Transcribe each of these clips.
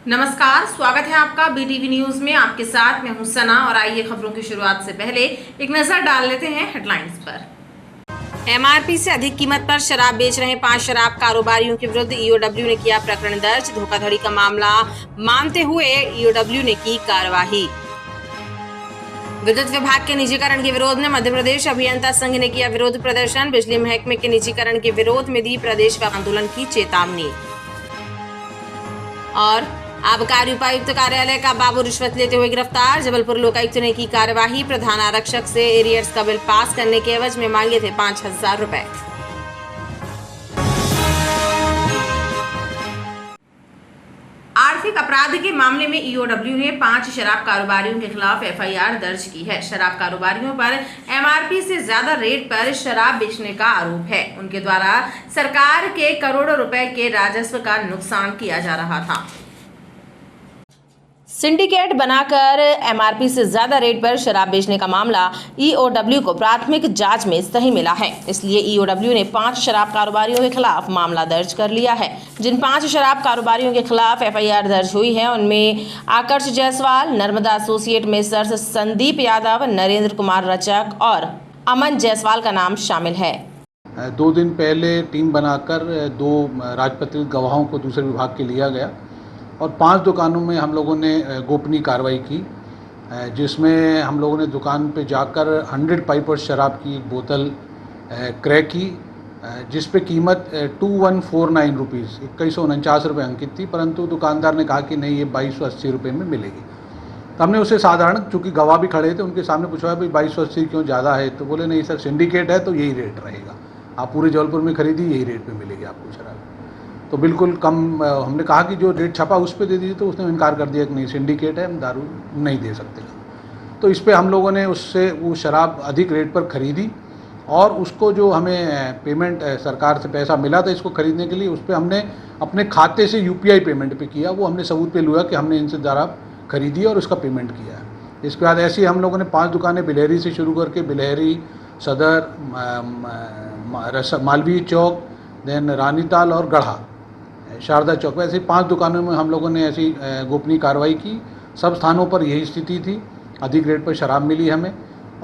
नमस्कार, स्वागत है आपका बीटीवी न्यूज में। आपके साथ मैं हूं सना और आइए खबरों की शुरुआत से पहले एक नजर डाल लेते हैं हेडलाइंस पर। एमआरपी से अधिक कीमत पर शराब बेच रहे 5 शराब कारोबारियों के विरुद्ध ईओडब्ल्यू ने किया प्रकरण दर्ज। धोखाधड़ी का मामला मानते हुए ईओडब्ल्यू ने की कार्यवाही। विद्युत विभाग के निजीकरण के विरोध में मध्य प्रदेश अभियंता संघ ने किया विरोध प्रदर्शन। बिजली महकमे के निजीकरण के विरोध में दी प्रदेश व्यापी आंदोलन की चेतावनी। और आबकारी उपायुक्त कार्यालय का बाबू रिश्वत लेते हुए गिरफ्तार। जबलपुर लोकायुक्त ने की कार्यवाही। प्रधान आरक्षक से एरियर्स का बिल पास करने के एवज में मांगे थे 5,000 रुपए। आर्थिक अपराध के मामले में ईओडब्ल्यू ने 5 शराब कारोबारियों के खिलाफ एफआईआर दर्ज की है। शराब कारोबारियों पर एमआरपी से ज्यादा रेट पर शराब बेचने का आरोप है। उनके द्वारा सरकार के करोड़ों रुपए के राजस्व का नुकसान किया जा रहा था। सिंडिकेट बनाकर एमआरपी से ज्यादा रेट पर शराब बेचने का मामला ईओडब्ल्यू को प्राथमिक जांच में सही मिला है। इसलिए ईओडब्ल्यू ने 5 शराब कारोबारियों के खिलाफ मामला दर्ज कर लिया है। जिन 5 शराब कारोबारियों के खिलाफ एफआईआर दर्ज हुई है उनमें आकर्ष जायसवाल, नर्मदा एसोसिएट मेसर्स संदीप यादव, नरेंद्र कुमार रचक और अमन जायसवाल का नाम शामिल है। 2 दिन पहले टीम बनाकर 2 राजपत्रित गवाहों को दूसरे विभाग के लिया गया और 5 दुकानों में हम लोगों ने गोपनीय कार्रवाई की, जिसमें हम लोगों ने दुकान पे जाकर 100 पाइपर्स शराब की एक बोतल क्रय की, जिस पे कीमत 2149 रुपीज़ 2149 रुपये अंकित थी, परंतु दुकानदार ने कहा कि नहीं, ये 2280 रुपये में मिलेगी। तो हमने उसे साधारण, चूँकि गवाह भी खड़े थे, उनके सामने पूछा भाई 2280 क्यों ज़्यादा है, तो बोले नहीं सर, सिंडिकेट है तो यही रेट रहेगा, आप पूरे जबलपुर में खरीदी यही रेट पे मिलेगी आपको शराब। तो बिल्कुल कम, हमने कहा कि जो रेट छपा उस पर दे दीजिए, तो उसने इनकार कर दिया कि नहीं, सिंडिकेट है, हम दारू नहीं दे सकते। तो इस पे हम लोगों ने उससे वो शराब अधिक रेट पर खरीदी और उसको जो हमें पेमेंट सरकार से पैसा मिला था इसको खरीदने के लिए, उस पर हमने अपने खाते से यूपीआई पेमेंट पे किया। वो हमने सबूत पे लिया कि हमने इनसे शराब खरीदी और उसका पेमेंट किया है। इसके बाद ऐसे ही हम लोगों ने 5 दुकानें बिलहरी से शुरू करके बिलहरी, सदर, मालवीय चौक, देन रानीताल और गढ़ा, शारदा चौक में, ऐसी 5 दुकानों में हम लोगों ने ऐसी गोपनीय कार्रवाई की। सब स्थानों पर यही स्थिति थी, अधिक रेट पर शराब मिली हमें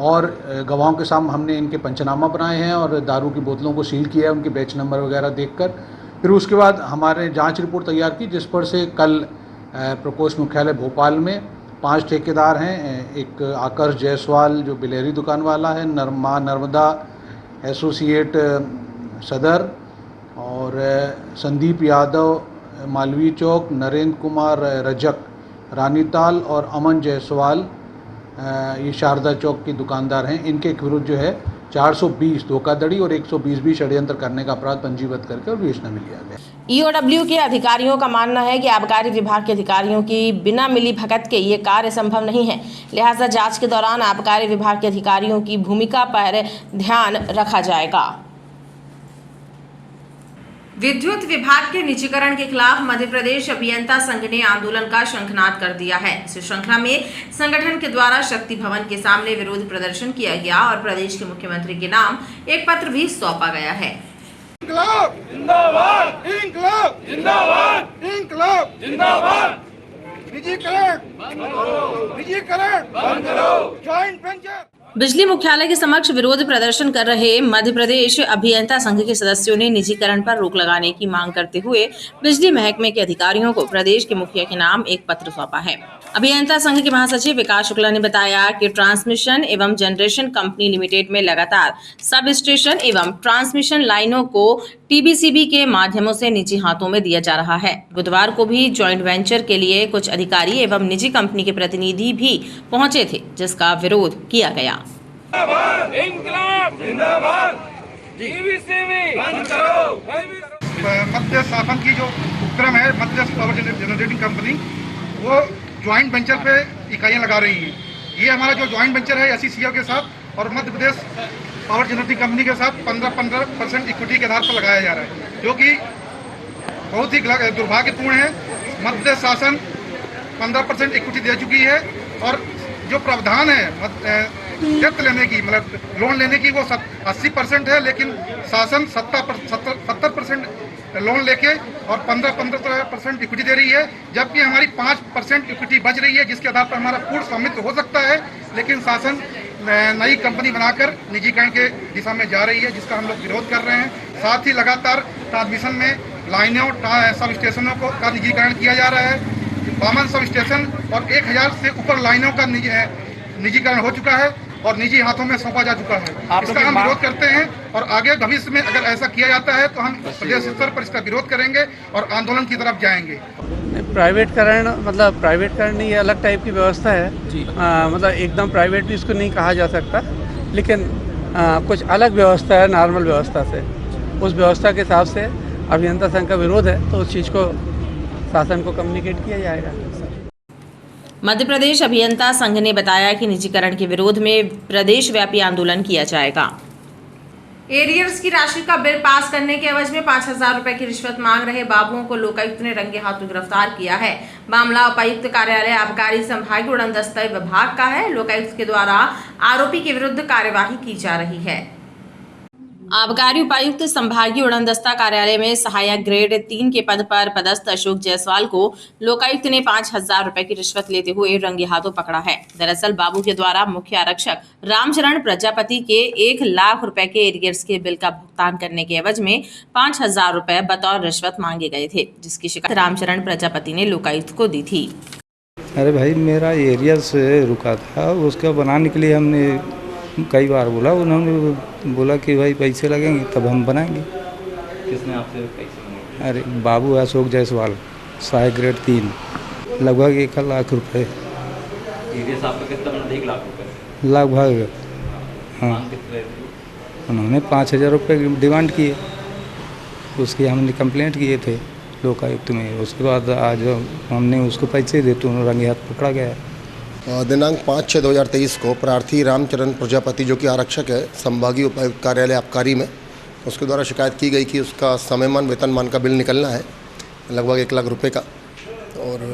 और गवाहों के सामने हमने इनके पंचनामा बनाए हैं और दारू की बोतलों को सील किया है उनके बैच नंबर वगैरह देखकर। फिर उसके बाद हमारे जांच रिपोर्ट तैयार की, जिस पर से कल प्रकोष्ठ मुख्यालय भोपाल में 5 ठेकेदार हैं। एक आकर्ष जायसवाल जो बिलहरी दुकान वाला है, नर्मदा एसोसिएट सदर और संदीप यादव मालवीय चौक, नरेंद्र कुमार रजक रानीताल और अमन जायसवाल ये शारदा चौक के दुकानदार हैं। इनके विरुद्ध जो है 420 धोखाधड़ी और 120 भी षड्यंत्र करने का अपराध पंजीबद्ध करके और बेचना में लिया गया। ईओडब्ल्यू के अधिकारियों का मानना है कि आबकारी विभाग के अधिकारियों की बिना मिली भगत के ये कार्य संभव नहीं है, लिहाजा जांच के दौरान आबकारी विभाग के अधिकारियों की भूमिका पर ध्यान रखा जाएगा। विद्युत विभाग के निजीकरण के खिलाफ मध्य प्रदेश अभियंता संघ ने आंदोलन का शंखनाद कर दिया है। इस श्रृंखला में संगठन के द्वारा शक्ति भवन के सामने विरोध प्रदर्शन किया गया और प्रदेश के मुख्यमंत्री के नाम एक पत्र भी सौंपा गया है। इंकलाब जिंदाबाद, इंकलाब जिंदाबाद, इंकलाब जिंदाबाद। निजीकरण बंद करो, जॉइंट वेंचर। बिजली मुख्यालय के समक्ष विरोध प्रदर्शन कर रहे मध्य प्रदेश अभियंता संघ के सदस्यों ने निजीकरण पर रोक लगाने की मांग करते हुए बिजली महकमे के अधिकारियों को प्रदेश के मुखिया के नाम एक पत्र सौंपा है। अभियंता संघ के महासचिव विकास शुक्ला ने बताया कि ट्रांसमिशन एवं जनरेशन कंपनी लिमिटेड में लगातार सब स्टेशन एवं ट्रांसमिशन लाइनों को टीबीसीबी के माध्यमों से निजी हाथों में दिया जा रहा है। बुधवार को भी जॉइंट वेंचर के लिए कुछ अधिकारी एवं निजी कंपनी के प्रतिनिधि भी पहुंचे थे, जिसका विरोध किया गया। इंकलाब जिंदाबाद, टीबीसीबी बंद करो। मध्य शासन की जो उपक्रम है मध्य पावर जनरेटिंग कंपनी, वो ज्वाइंट वेंचर पे इकाइयां लगा रही हैं। ये हमारा जो ज्वाइंट वेंचर है एसईसीएल के साथ और Madhya Pradesh power generating company के साथ 15% इक्विटी के आधार पर लगाया जा रहा है, जो कि बहुत ही दुर्भाग्यपूर्ण है। मध्य शासन 15% इक्विटी दे चुकी है और जो प्रावधान है डेप्थ लेने की, मतलब लोन लेने की, वो 80% है, लेकिन शासन 70% लोन लेके और 15% इक्विटी दे रही है, जबकि हमारी 5% इक्विटी बच रही है, जिसके आधार पर हमारा पूर्ण स्वामित्व हो सकता है। लेकिन शासन नई कंपनी बनाकर निजीकरण के दिशा में जा रही है, जिसका हम लोग विरोध कर रहे हैं। साथ ही लगातार ट्रांसमिशन में लाइनों सब स्टेशनों का निजीकरण किया जा रहा है। 52 सब स्टेशन और 1000 से ऊपर लाइनों का निजीकरण हो चुका है और निजी हाथों में सौंपा जा चुका है। इसका हम विरोध करते हैं और आगे भविष्य में अगर ऐसा किया जाता है तो हम प्रदेश स्तर पर इसका विरोध करेंगे और आंदोलन की तरफ जाएंगे। प्राइवेटकरण मतलब प्राइवेटकरण नहीं, ये अलग टाइप की व्यवस्था है जी। मतलब एकदम प्राइवेट भी इसको नहीं कहा जा सकता, लेकिन कुछ अलग व्यवस्था है नॉर्मल व्यवस्था से। उस व्यवस्था के हिसाब से अभियंता संघ का विरोध है, तो उस चीज़ को शासन को कम्युनिकेट किया जाएगा। मध्य प्रदेश अभियंता संघ ने बताया कि निजीकरण के विरोध में प्रदेश व्यापी आंदोलन किया जाएगा। एरियर्स की राशि का बिल पास करने के एवज में 5000 रुपए की रिश्वत मांग रहे बाबुओं को लोकायुक्त ने रंगे हाथों गिरफ्तार किया है। मामला उपायुक्त कार्यालय आबकारी संभागीय उड़नदस्ता विभाग का है। लोकायुक्त के द्वारा आरोपी के विरुद्ध कार्यवाही की जा रही है। आबकारी उपायुक्त संभागीय उड़नदस्ता कार्यालय में सहायक ग्रेड 3 के पद पर पदस्थ अशोक जायसवाल को लोकायुक्त ने 5000 रुपए की रिश्वत लेते हुए रंगे हाथों पकड़ा है। दरअसल बाबू के द्वारा मुख्य आरक्षक रामचरण प्रजापति के 1 लाख रुपए के एरियर्स के बिल का भुगतान करने के एवज में 5000 रुपए बतौर रिश्वत मांगे गए थे, जिसकी शिकायत रामचरण प्रजापति ने लोकायुक्त को दी थी। अरे भाई, मेरा एरियर्स रुका था, उसका बनाने के लिए हमने कई बार बोला, उन्होंने बोला कि भाई पैसे लगेंगे तब हम बनाएंगे। किसने आपसे पैसे मांगे? अरे बाबू अशोक जायसवाल, सहायक ग्रेड 3, लगभग 1 लाख रुपए। एरियर्स आपका कितना बना? 1 लाख रुपए लगभग। हाँ, मांग कितने थे? उन्होंने 5000 रुपये डिमांड किए, उसकी हमने कंप्लेंट किए थे लोकायुक्त में। उसके बाद आज हमने उसको पैसे दे तो रंगे हाथ पकड़ा गया। दिनांक 5/6/2023 को प्रार्थी रामचरण प्रजापति, जो कि आरक्षक है संभागीय उपायुक्त कार्यालय आबकारी में, उसके द्वारा शिकायत की गई कि उसका समयमान वेतनमान का बिल निकलना है लगभग 1 लाख रुपए का, और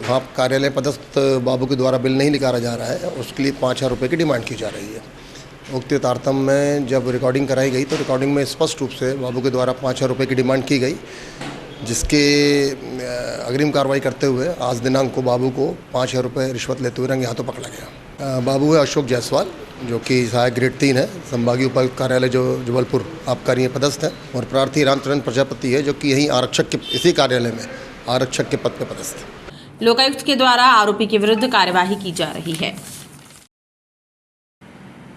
वहाँ कार्यालय पदस्थ बाबू के द्वारा बिल नहीं निकाला जा रहा है। उसके लिए 5000 रुपये की डिमांड की जा रही है। उक्त तारतम्य में जब रिकॉर्डिंग कराई गई तो रिकॉर्डिंग में स्पष्ट रूप से बाबू के द्वारा 5000 रुपये की डिमांड की गई, जिसके अग्रिम कार्रवाई करते हुए आज दिनांक को बाबू को 5000 रुपये रिश्वत लेते हुए रंगे हाथों पकड़ा गया। बाबू है अशोक जायसवाल, जो कि सहायक ग्रेड 3 है, संभागीय उपायुक्त कार्यालय जो जबलपुर आबकारी में पदस्थ है, और प्रार्थी रामचरण प्रजापति है, जो कि यहीं आरक्षक के इसी कार्यालय में आरक्षक के पद पर पदस्थ है। लोकायुक्त के द्वारा आरोपी के विरुद्ध कार्यवाही की जा रही है।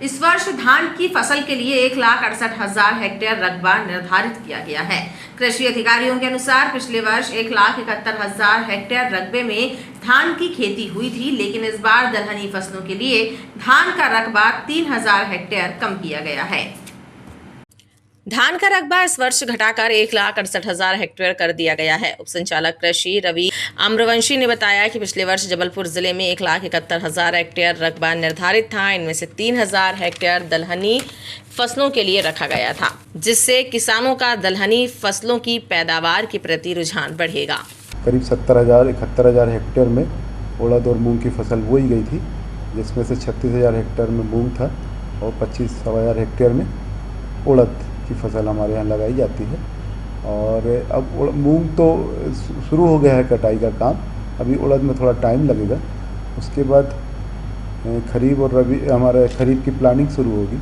इस वर्ष धान की फसल के लिए 1,68,000 हेक्टेयर रकबा निर्धारित किया गया है। कृषि अधिकारियों के अनुसार पिछले वर्ष 1,71,000 हेक्टेयर रकबे में धान की खेती हुई थी, लेकिन इस बार दलहनी फसलों के लिए धान का रकबा 3,000 हेक्टेयर कम किया गया है। धान का रकबा इस वर्ष घटाकर 1,68,000 हेक्टेयर कर दिया गया है। उप संचालक कृषि रवि आम्रवंशी ने बताया कि पिछले वर्ष जबलपुर जिले में 1,71,000 हेक्टेयर रकबा निर्धारित था। इनमें से 3,000 हेक्टेयर दलहनी फसलों के लिए रखा गया था, जिससे किसानों का दलहनी फसलों की पैदावार के प्रति रुझान बढ़ेगा। करीब 70,000-71,000 हेक्टेयर में उड़द और मूंग की फसल बोई गई थी, जिसमें से 36,000 हेक्टेयर में मूंग था और 25,000 हेक्टेयर में उड़द की फसल हमारे यहाँ लगाई जाती है। और अब मूंग तो शुरू हो गया है कटाई का काम, अभी उड़द में थोड़ा टाइम लगेगा। उसके बाद खरीफ और रबी हमारे खरीफ की प्लानिंग शुरू होगी,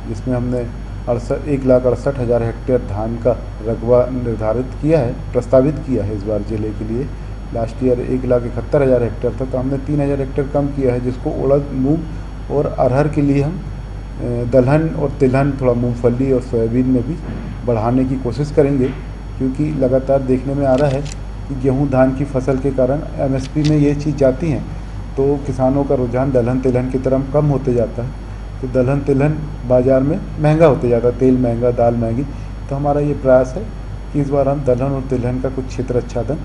जिसमें हमने 1,68,000 हेक्टेयर धान का रकबा निर्धारित किया है, प्रस्तावित किया है इस बार जिले के लिए। लास्ट ईयर 1,71,000 हेक्टेयर था, तो हमने 3,000 हेक्टेयर कम किया है, जिसको उड़द, मूंग और अरहर के लिए हम दलहन और तिलहन, थोड़ा मूंगफली और सोयाबीन में भी बढ़ाने की कोशिश करेंगे, क्योंकि लगातार देखने में आ रहा है कि गेहूं धान की फसल के कारण एमएसपी में ये चीज़ जाती हैं, तो किसानों का रुझान दलहन तिलहन की तरफ कम होते जाता है। तो दलहन तिलहन बाज़ार में महंगा होते जाता है, तेल महंगा, दाल महंगी। तो हमारा ये प्रयास है कि इस बार हम दलहन और तिलहन का कुछ क्षेत्र आच्छादन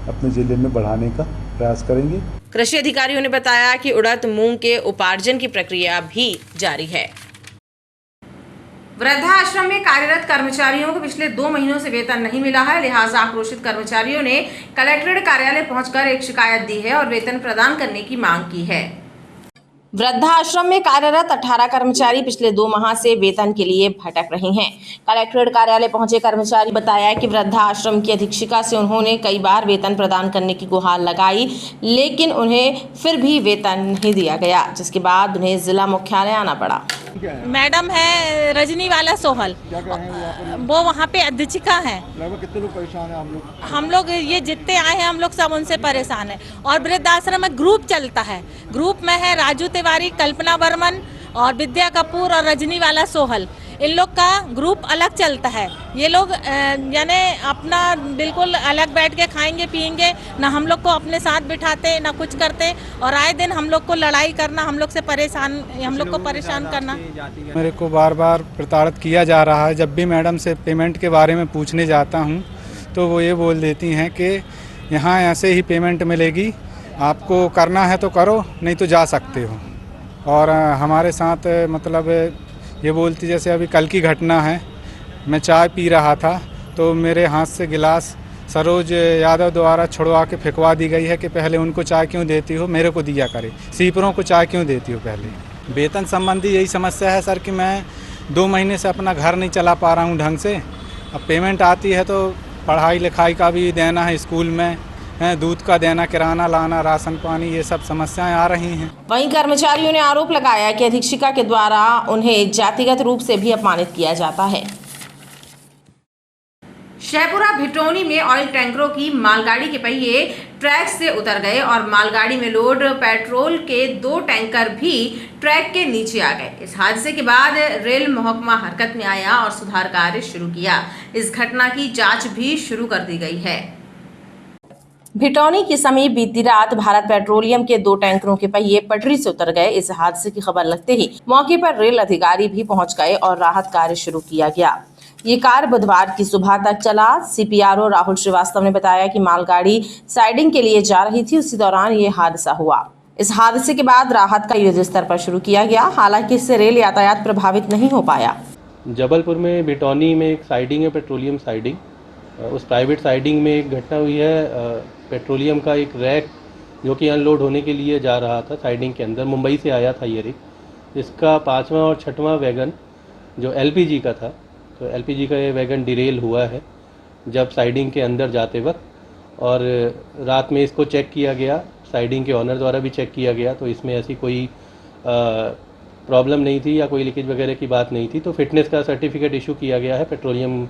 अपने ज़िले में बढ़ाने का प्रयास करेंगे। कृषि अधिकारियों ने बताया कि उड़द मूंग के उपार्जन की प्रक्रिया भी जारी है। वृद्धाश्रम में कार्यरत कर्मचारियों को पिछले 2 महीनों से वेतन नहीं मिला है, लिहाजा आक्रोशित कर्मचारियों ने कलेक्ट्रेट कार्यालय पहुंचकर एक शिकायत दी है और वेतन प्रदान करने की मांग की है। वृद्धाश्रम में कार्यरत 18 कर्मचारी पिछले 2 माह से वेतन के लिए भटक रहे हैं। कलेक्ट्रेट कार्यालय पहुंचे कर्मचारी बताया कि वृद्धाश्रम की अधीक्षिका से उन्होंने कई बार वेतन प्रदान करने की गुहार लगाई, लेकिन उन्हें फिर भी वेतन नहीं दिया गया, जिसके बाद उन्हें जिला मुख्यालय आना पड़ा। मैडम है रजनी वाला सोहल, वो वहाँ पे अधीक्षिका है। लगभग कितने लोग परेशान हैं? हम लोग ये जितने आए हैं हम लोग सब उनसे परेशान हैं। और वृद्धाश्रम में ग्रुप चलता है, ग्रुप में है राजू तिवारी, कल्पना बर्मन और विद्या कपूर और रजनी वाला सोहल। इन लोग का ग्रुप अलग चलता है। ये लोग यानी अपना बिल्कुल अलग बैठ के खाएंगे पिएंगे, ना हम लोग को अपने साथ बिठाते ना कुछ करते, और आए दिन हम लोग को लड़ाई करना, हम लोग को परेशान करना। मेरे को बार बार प्रताड़ित किया जा रहा है। जब भी मैडम से पेमेंट के बारे में पूछने जाता हूं तो वो ये बोल देती हैं कि यहाँ ऐसे ही पेमेंट मिलेगी, आपको करना है तो करो, नहीं तो जा सकते हो। और हमारे साथ मतलब ये बोलती, जैसे अभी कल की घटना है, मैं चाय पी रहा था तो मेरे हाथ से गिलास सरोज यादव द्वारा छुड़वा के फेंकवा दी गई है कि पहले उनको चाय क्यों देती हो, मेरे को दिया करे, सीपरों को चाय क्यों देती हो पहले। वेतन संबंधी यही समस्या है सर कि मैं 2 महीने से अपना घर नहीं चला पा रहा हूँ ढंग से। अब पेमेंट आती है तो पढ़ाई लिखाई का भी देना है, स्कूल में दूध का देना, किराना लाना, राशन पानी, ये सब समस्याएं आ रही हैं। वहीं कर्मचारियों ने आरोप लगाया कि अधीक्षिका के द्वारा उन्हें जातिगत रूप से भी अपमानित किया जाता है। शहपुरा भिटौनी में ऑयल टैंकरों की मालगाड़ी के पहिए ट्रैक से उतर गए और मालगाड़ी में लोड पेट्रोल के 2 टैंकर भी ट्रैक के नीचे आ गए। इस हादसे के बाद रेल महकमा हरकत में आया और सुधार कार्य शुरू किया। इस घटना की जांच भी शुरू कर दी गई है। भिटौनी के समीप बीती रात भारत पेट्रोलियम के 2 टैंकरों के पहिए पटरी से उतर गए। इस हादसे की खबर लगते ही मौके पर रेल अधिकारी भी पहुंच गए और राहत कार्य शुरू किया गया। ये कार्य बुधवार की सुबह तक चला। सीपीआरओ राहुल श्रीवास्तव ने बताया कि मालगाड़ी साइडिंग के लिए जा रही थी, उसी दौरान ये हादसा हुआ। इस हादसे के बाद राहत का युद्ध स्तर पर शुरू किया गया, हालांकि इससे रेल यातायात प्रभावित नहीं हो पाया। जबलपुर में भिटौनी में एक साइडिंग है, पेट्रोलियम साइडिंग। उस प्राइवेट साइडिंग में एक घटना हुई है। पेट्रोलियम का एक रैक जो कि अनलोड होने के लिए जा रहा था साइडिंग के अंदर, मुंबई से आया था ये रिक। इसका 5वां और 6वां वैगन जो एलपीजी का था, तो एलपीजी का ये वैगन डिरेल हुआ है जब साइडिंग के अंदर जाते वक्त। और रात में इसको चेक किया गया, साइडिंग के ऑनर द्वारा भी चेक किया गया, तो इसमें ऐसी कोई प्रॉब्लम नहीं थी या कोई लीकेज वगैरह की बात नहीं थी। तो फिटनेस का सर्टिफिकेट इशू किया गया है पेट्रोलियम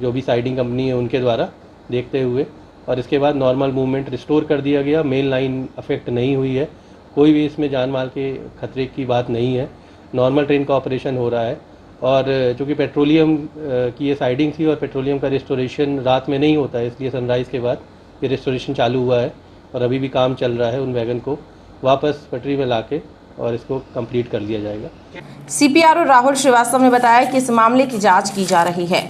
जो भी साइडिंग कंपनी है उनके द्वारा देखते हुए, और इसके बाद नॉर्मल मूवमेंट रिस्टोर कर दिया गया। मेन लाइन अफेक्ट नहीं हुई है, कोई भी इसमें जान माल के खतरे की बात नहीं है। नॉर्मल ट्रेन का ऑपरेशन हो रहा है। और चूँकि पेट्रोलियम की ये साइडिंग थी और पेट्रोलियम का रिस्टोरेशन रात में नहीं होता है, इसलिए सनराइज़ के बाद ये रिस्टोरेशन चालू हुआ है और अभी भी काम चल रहा है उन वैगन को वापस पटरी में लाके, और इसको कंप्लीट कर दिया जाएगा। सीपीआरओ राहुल श्रीवास्तव ने बताया कि इस मामले की जांच की जा रही है।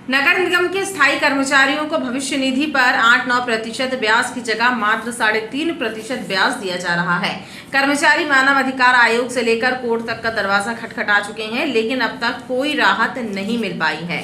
नगर निगम के स्थायी कर्मचारियों को भविष्य निधि पर 8-9% ब्याज की जगह मात्र 3.5% ब्याज दिया जा रहा है। कर्मचारी मानव अधिकार आयोग से लेकर कोर्ट तक का दरवाजा खटखटा चुके हैं, लेकिन अब तक कोई राहत नहीं मिल पाई है।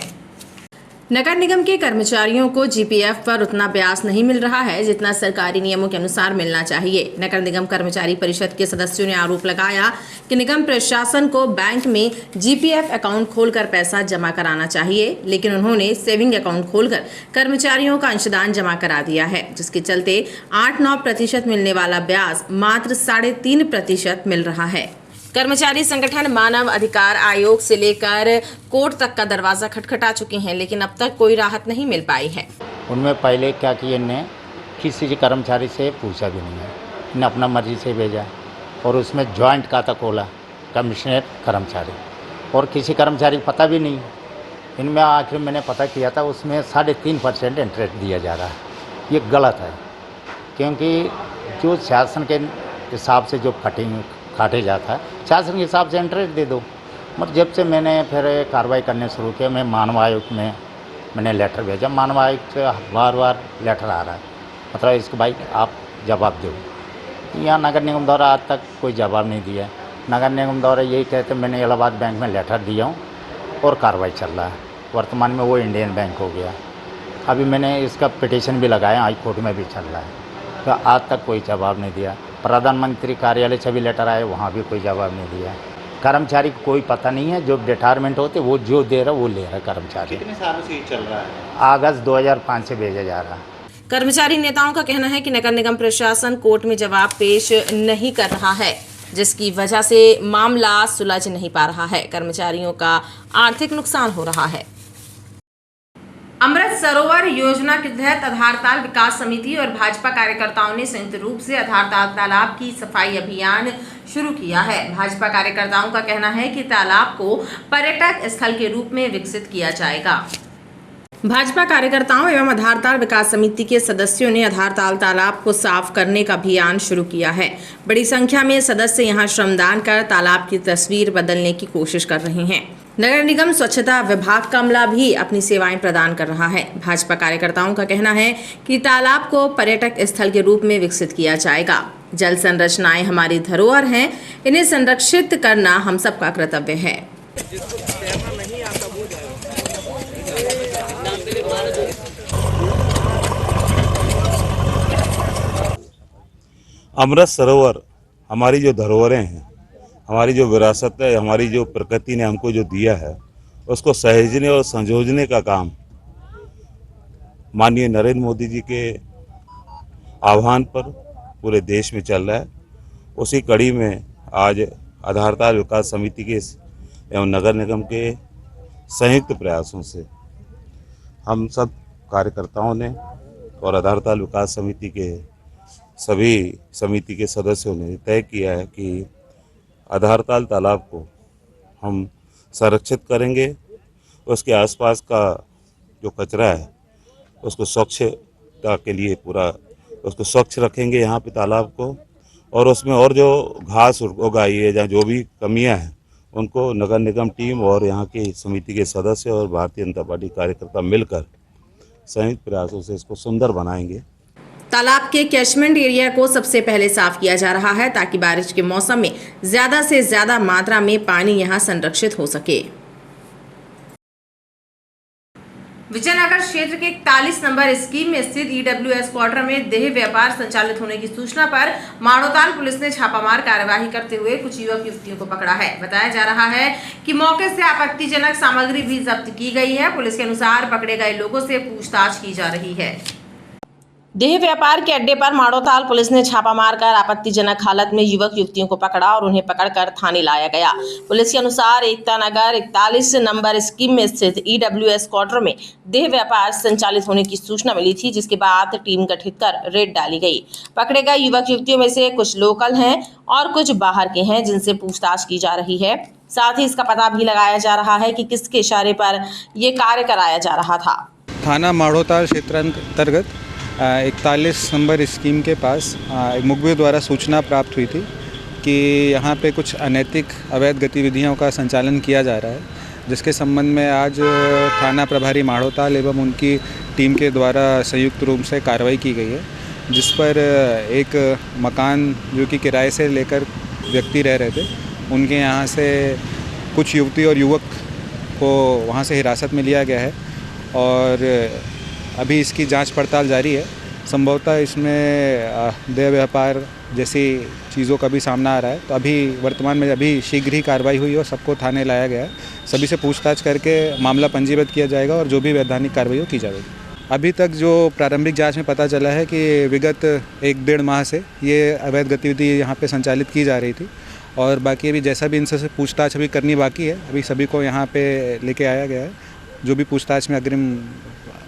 नगर निगम के कर्मचारियों को जीपीएफ पर उतना ब्याज नहीं मिल रहा है जितना सरकारी नियमों के अनुसार मिलना चाहिए। नगर निगम कर्मचारी परिषद के सदस्यों ने आरोप लगाया कि निगम प्रशासन को बैंक में जीपीएफ अकाउंट खोलकर पैसा जमा कराना चाहिए, लेकिन उन्होंने सेविंग अकाउंट खोलकर कर्मचारियों का अंशदान जमा करा दिया है, जिसके चलते 8-9% मिलने वाला ब्याज मात्र 3.5% मिल रहा है। कर्मचारी संगठन मानव अधिकार आयोग से लेकर कोर्ट तक का दरवाजा खटखटा चुके हैं, लेकिन अब तक कोई राहत नहीं मिल पाई है। उनमें पहले क्या किया, इन्हें किसी कर्मचारी से पूछा भी नहीं है, इन्हें अपना मर्जी से भेजा और उसमें जॉइंट खाता खोला कमिश्नर कर्मचारी, और किसी कर्मचारी को पता भी नहीं। इनमें आखिर मैंने पता किया था, उसमें 3.5% इंटरेस्ट दिया जा रहा है। ये गलत है, क्योंकि जो शासन के हिसाब से जो काटे जाता है, शासन के हिसाब से इंटरेस्ट दे दो। मतलब जब से मैंने फिर कार्रवाई करने शुरू किया, मैं मानव आयोग में मैंने लेटर भेजा। मानव आयोग से बार बार लेटर आ रहा है, मतलब इसको भाई आप जवाब दो। यहाँ नगर निगम द्वारा आज तक कोई जवाब नहीं दिया। नगर निगम द्वारा यही कहते मैंने इलाहाबाद बैंक में लेटर दिया हूँ और कार्रवाई चल रहा है। वर्तमान में वो इंडियन बैंक हो गया। अभी मैंने इसका पिटीशन भी लगाया, हाई कोर्ट में भी चल रहा है, तो आज तक कोई जवाब नहीं दिया। प्रधानमंत्री कार्यालय से भी लेटर आए, वहाँ भी कोई जवाब नहीं दिया। कर्मचारी को कोई पता नहीं है, जो रिटायरमेंट होते वो जो दे रहा वो ले रहा है कर्मचारी। कितने सालों से ये चल रहा है? अगस्त 2005 से भेजा जा रहा है। कर्मचारी नेताओं का कहना है कि नगर निगम प्रशासन कोर्ट में जवाब पेश नहीं कर रहा है, जिसकी वजह से मामला सुलझ नहीं पा रहा है। कर्मचारियों का आर्थिक नुकसान हो रहा है। अमृत सरोवर योजना के तहत आधारताल विकास समिति और भाजपा कार्यकर्ताओं ने संयुक्त रूप से आधारताल तालाब की सफाई अभियान शुरू किया है। भाजपा कार्यकर्ताओं का कहना है कि तालाब को पर्यटक स्थल के रूप में विकसित किया जाएगा। भाजपा कार्यकर्ताओं एवं आधारताल विकास समिति के सदस्यों ने आधारताल तालाब को साफ करने का अभियान शुरू किया है। बड़ी संख्या में सदस्य यहां श्रमदान कर तालाब की तस्वीर बदलने की कोशिश कर रहे हैं। नगर निगम स्वच्छता विभाग का अमला भी अपनी सेवाएं प्रदान कर रहा है। भाजपा कार्यकर्ताओं का कहना है कि तालाब को पर्यटक स्थल के रूप में विकसित किया जाएगा। जल संरचनाएं हमारी धरोहर हैं, इन्हें संरक्षित करना हम सबका कर्तव्य है। अमृत सरोवर हमारी जो धरोहरें हैं, हमारी जो विरासत है, हमारी जो प्रकृति ने हमको जो दिया है, उसको सहेजने और संजोने का काम माननीय नरेंद्र मोदी जी के आह्वान पर पूरे देश में चल रहा है। उसी कड़ी में आज आधारताल विकास समिति के एवं नगर निगम के संयुक्त प्रयासों से हम सब कार्यकर्ताओं ने और आधारताल विकास समिति के सभी समिति के सदस्यों ने तय किया है कि आधारताल तालाब को हम संरक्षित करेंगे। उसके आसपास का जो कचरा है उसको स्वच्छता के लिए पूरा उसको स्वच्छ रखेंगे यहाँ पे तालाब को, और उसमें और जो घास उगाई है या जो भी कमियां हैं उनको नगर निगम टीम और यहाँ की समिति के सदस्य और भारतीय जनता पार्टी कार्यकर्ता मिलकर संयुक्त प्रयासों से इसको सुंदर बनाएंगे। तालाब के कैचमेंट एरिया को सबसे पहले साफ किया जा रहा है ताकि बारिश के मौसम में ज्यादा से ज्यादा मात्रा में पानी यहां संरक्षित हो सके। विजयनगर क्षेत्र के 41 नंबर स्कीम में स्थित ईडब्ल्यूएस क्वार्टर में देह व्यापार संचालित होने की सूचना पर माड़ोताल पुलिस ने छापामार कार्यवाही करते हुए कुछ युवक युवतियों को पकड़ा है। बताया जा रहा है कि मौके से आपत्तिजनक सामग्री भी जब्त की गई है। पुलिस के अनुसार पकड़े गए लोगों से पूछताछ की जा रही है। देह व्यापार के अड्डे पर माड़ोताल पुलिस ने छापा मारकर आपत्तिजनक हालत में युवक युवतियों को पकड़ा और उन्हें पकड़कर थाने लाया गया। पुलिस के अनुसार एकता नगर 41 नंबर स्कीम में स्थित ईडब्ल्यूएस क्वार्टर में देह व्यापार संचालित होने की सूचना मिली थी, जिसके बाद टीम गठित कर रेड डाली गई। पकड़े गए युवक युवतियों में से कुछ लोकल हैं और कुछ बाहर के हैं, जिनसे पूछताछ की जा रही है। साथ ही इसका पता भी लगाया जा रहा है कि किसके इशारे पर ये कार्य कराया जा रहा था। थाना माड़ोताल क्षेत्र अंतर्गत 41 नंबर स्कीम के पास एक मुखबिर द्वारा सूचना प्राप्त हुई थी कि यहाँ पे कुछ अनैतिक अवैध गतिविधियों का संचालन किया जा रहा है, जिसके संबंध में आज थाना प्रभारी माड़ोताल एवं उनकी टीम के द्वारा संयुक्त रूप से कार्रवाई की गई है, जिस पर एक मकान जो कि किराए से लेकर व्यक्ति रह रहे थे, उनके यहाँ से कुछ युवती और युवक को वहाँ से हिरासत में लिया गया है और अभी इसकी जांच पड़ताल जारी है। संभवतः इसमें देह व्यापार जैसी चीज़ों का भी सामना आ रहा है, तो अभी वर्तमान में अभी शीघ्र ही कार्रवाई हुई और सबको थाने लाया गया है। सभी से पूछताछ करके मामला पंजीबद्ध किया जाएगा और जो भी वैधानिक कार्रवाई की जाएगी। अभी तक जो प्रारंभिक जांच में पता चला है कि विगत 1-1.5 माह से ये अवैध गतिविधि यहाँ पे संचालित की जा रही थी और बाकी अभी जैसा भी इनसे पूछताछ अभी करनी बाकी है, अभी सभी को यहाँ पे लेके आया गया है। जो भी पूछताछ में अग्रिम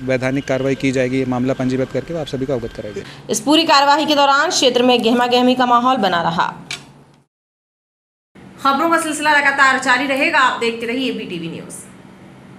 वैधानिक कार्रवाई की जाएगी, मामला पंजीबद्ध करके आप सभी को अवगत कराएंगे। इस पूरी कार्यवाही के दौरान क्षेत्र में गहमा-गहमी का माहौल बना रहा। खबरों का सिलसिला लगातार जारी रहेगा, आप देखते रहिए BTV न्यूज़।